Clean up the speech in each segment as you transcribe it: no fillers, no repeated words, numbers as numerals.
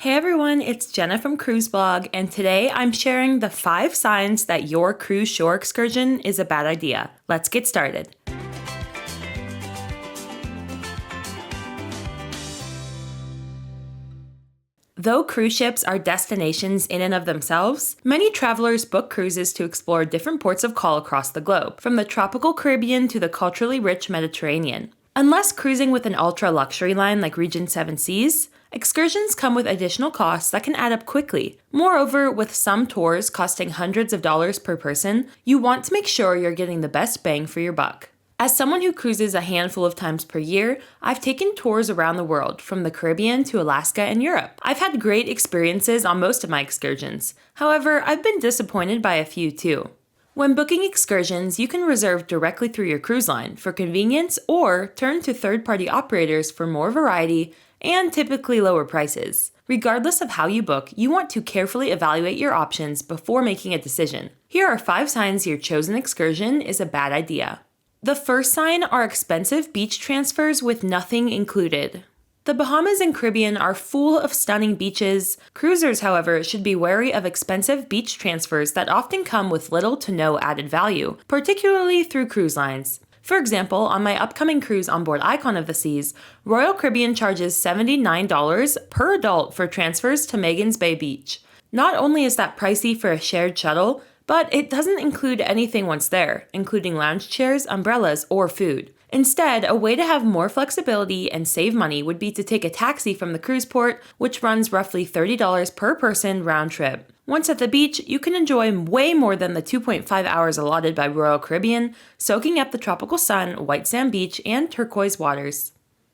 Hey everyone, it's Jenna from Cruise Blog, and today I'm sharing the 5 signs that your cruise shore excursion is a bad idea. Let's get started. Though cruise ships are destinations in and of themselves, many travelers book cruises to explore different ports of call across the globe, from the tropical Caribbean to the culturally rich Mediterranean. Unless cruising with an ultra-luxury line like Regent Seven Seas, excursions come with additional costs that can add up quickly. Moreover, with some tours costing hundreds of dollars per person, you want to make sure you're getting the best bang for your buck. As someone who cruises a handful of times per year, I've taken tours around the world, from the Caribbean to Alaska and Europe. I've had great experiences on most of my excursions. However, I've been disappointed by a few too. When booking excursions, you can reserve directly through your cruise line for convenience or turn to third-party operators for more variety and typically lower prices. Regardless of how you book, you want to carefully evaluate your options before making a decision. Here are 5 signs your chosen excursion is a bad idea. The first sign are expensive beach transfers with nothing included. The Bahamas and Caribbean are full of stunning beaches. Cruisers, however, should be wary of expensive beach transfers that often come with little to no added value, particularly through cruise lines. For example, on my upcoming cruise on board Icon of the Seas, Royal Caribbean charges $79 per adult for transfers to Magens Bay Beach. Not only is that pricey for a shared shuttle, but it doesn't include anything once there, including lounge chairs, umbrellas, or food. Instead, a way to have more flexibility and save money would be to take a taxi from the cruise port, which runs roughly $30 per person round trip. Once at the beach, you can enjoy way more than the 2.5 hours allotted by Royal Caribbean, soaking up the tropical sun, white sand beach, and turquoise waters.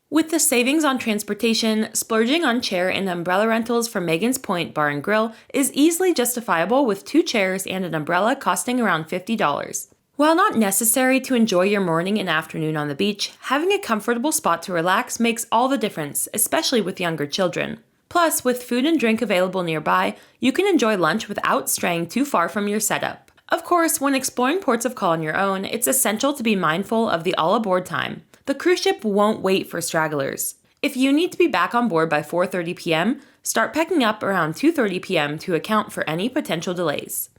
With the savings on transportation, splurging on chair and umbrella rentals from Megan's Point Bar and Grill is easily justifiable, with 2 chairs and an umbrella costing around $50. While not necessary to enjoy your morning and afternoon on the beach, having a comfortable spot to relax makes all the difference, especially with younger children. Plus, with food and drink available nearby, you can enjoy lunch without straying too far from your setup. Of course, when exploring ports of call on your own, it's essential to be mindful of the all-aboard time. The cruise ship won't wait for stragglers. If you need to be back on board by 4:30 p.m., start packing up around 2:30 p.m. to account for any potential delays.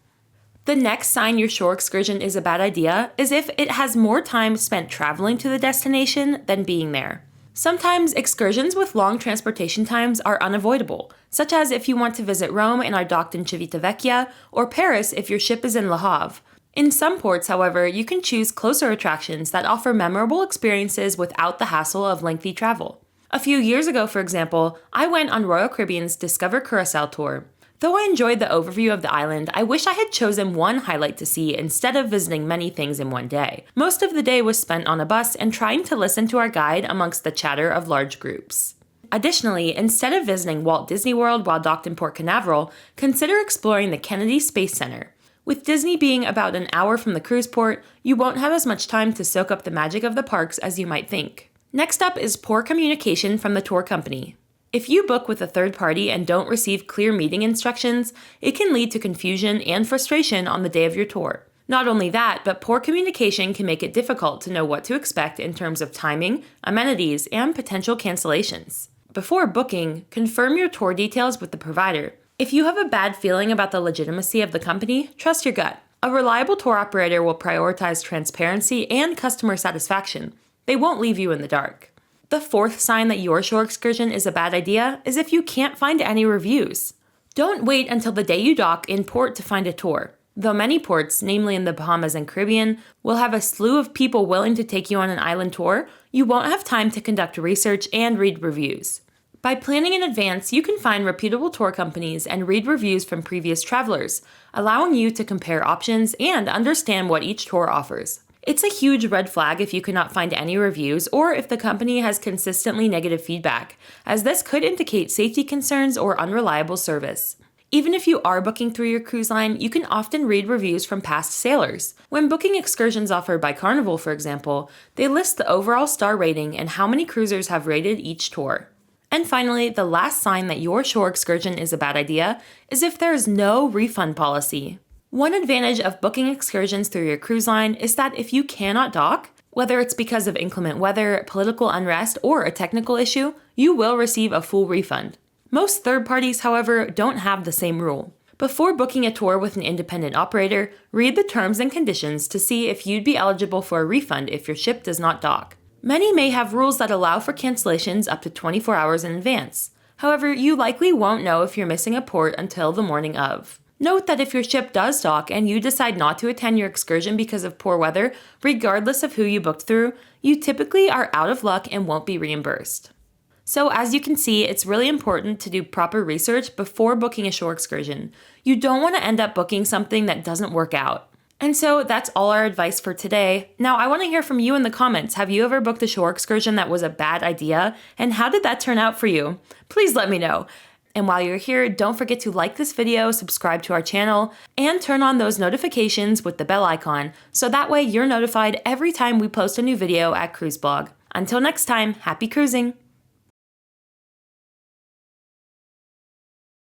The next sign your shore excursion is a bad idea is if it has more time spent traveling to the destination than being there. Sometimes excursions with long transportation times are unavoidable, such as if you want to visit Rome and are docked in Civitavecchia, or Paris if your ship is in Le Havre. In some ports, however, you can choose closer attractions that offer memorable experiences without the hassle of lengthy travel. A few years ago, for example, I went on Royal Caribbean's Discover Curaçao tour. Though I enjoyed the overview of the island, I wish I had chosen one highlight to see instead of visiting many things in one day. Most of the day was spent on a bus and trying to listen to our guide amongst the chatter of large groups. Additionally, instead of visiting Walt Disney World while docked in Port Canaveral, consider exploring the Kennedy Space Center. With Disney being about an hour from the cruise port, you won't have as much time to soak up the magic of the parks as you might think. Next up is poor communication from the tour company. If you book with a third party and don't receive clear meeting instructions, it can lead to confusion and frustration on the day of your tour. Not only that, but poor communication can make it difficult to know what to expect in terms of timing, amenities, and potential cancellations. Before booking, confirm your tour details with the provider. If you have a bad feeling about the legitimacy of the company, trust your gut. A reliable tour operator will prioritize transparency and customer satisfaction. They won't leave you in the dark. The fourth sign that your shore excursion is a bad idea is if you can't find any reviews. Don't wait until the day you dock in port to find a tour. Though many ports, namely in the Bahamas and Caribbean, will have a slew of people willing to take you on an island tour, you won't have time to conduct research and read reviews. By planning in advance, you can find reputable tour companies and read reviews from previous travelers, allowing you to compare options and understand what each tour offers. It's a huge red flag if you cannot find any reviews or if the company has consistently negative feedback, as this could indicate safety concerns or unreliable service. Even if you are booking through your cruise line, you can often read reviews from past sailors. When booking excursions offered by Carnival, for example, they list the overall star rating and how many cruisers have rated each tour. And finally, the last sign that your shore excursion is a bad idea is if there is no refund policy. One advantage of booking excursions through your cruise line is that if you cannot dock, whether it's because of inclement weather, political unrest, or a technical issue, you will receive a full refund. Most third parties, however, don't have the same rule. Before booking a tour with an independent operator, read the terms and conditions to see if you'd be eligible for a refund if your ship does not dock. Many may have rules that allow for cancellations up to 24 hours in advance. However, you likely won't know if you're missing a port until the morning of. Note that if your ship does dock and you decide not to attend your excursion because of poor weather, regardless of who you booked through, you typically are out of luck and won't be reimbursed. So as you can see, it's really important to do proper research before booking a shore excursion. You don't want to end up booking something that doesn't work out. And so that's all our advice for today. Now I want to hear from you in the comments. Have you ever booked a shore excursion that was a bad idea? And how did that turn out for you? Please let me know. And while you're here, don't forget to like this video, subscribe to our channel, and turn on those notifications with the bell icon, so that way you're notified every time we post a new video at Cruise Blog. Until next time, happy cruising!